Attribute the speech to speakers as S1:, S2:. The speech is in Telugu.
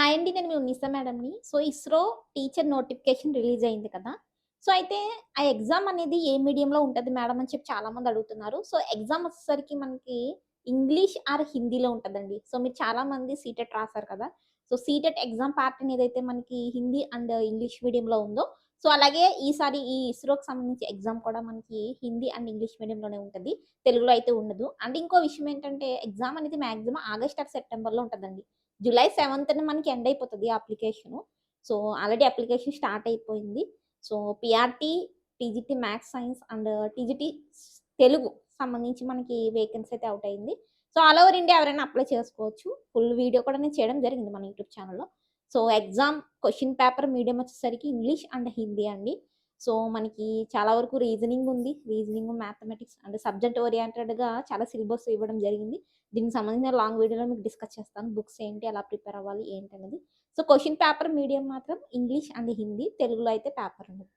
S1: హాయ్ అండి. నేను మీ ఉన్నిసా మేడంని. So, ISRO teacher notification release అయింది కదా! సో, అయితే ఆ ఎగ్జామ్ అనేది ఏ మీడియంలో ఉంటది మేడం అని చెప్పి చాలామంది అడుగుతున్నారు. సో, ఎగ్జామ్ వచ్చేసరికి మనకి ఇంగ్లీష్ ఆర్ హిందీలో ఉంటదండి. సో, మీరు చాలామంది సీటెట్ రాసారు కదా! సో, సీటెట్ ఎగ్జామ్ ప్యాటర్న్ ఏదైతే మనకి హిందీ అండ్ ఇంగ్లీష్ మీడియంలో ఉందో, సో, అలాగే ఈసారి ఈ ఇస్రోకి సంబంధించి ఎగ్జామ్ కూడా మనకి హిందీ అండ్ ఇంగ్లీష్ మీడియంలోనే ఉంటది. తెలుగులో అయితే ఉండదు. అండ్ ఇంకో విషయం ఏంటంటే ఎగ్జామ్ అనేది మాక్సిమం ఆగస్ట్ ఆర్ సెప్టెంబర్‌లో ఉంటదండి. జులై 7థ్ మనకి ఎండ్ అయిపోతది application. So, already application start అయిపోయింది. So, PRT, TGT maths science and TGT Telugu సంబంధించి మనకి వేకెన్సీ అయితే ఔట్ అయింది. సో, ఆల్ ఓవర్ ఇండియా ఎవరైనా అప్లై చేసుకోవచ్చు. ఫుల్ వీడియో కూడా నేను చేయడం జరిగింది మన యూట్యూబ్ ఛానెల్‌లో. So, exam question paper medium వచ్చేసరికి ఇంగ్లీష్ అండ్ హిందీ అండి. సో, మనకి చాలా వరకు రీజనింగ్ ఉంది. రీజనింగ్, మ్యాథమెటిక్స్ అండ్ సబ్జెక్ట్ ఓరియెంటెడ్‌గా చాలా సిలబస్ ఇవ్వడం జరిగింది. దీనికి సంబంధించిన లాంగ్ వీడియోలో మీకు డిస్కస్ చేస్తాను. బుక్స్ ఏంటి, ఎలా ప్రిపేర్ అవ్వాలి ఏంటనేది. సో, క్వెషన్ పేపర్ మీడియం మాత్రం ఇంగ్లీష్ అండ్ హిందీ. తెలుగులో అయితే పేపర్ ఉండదు.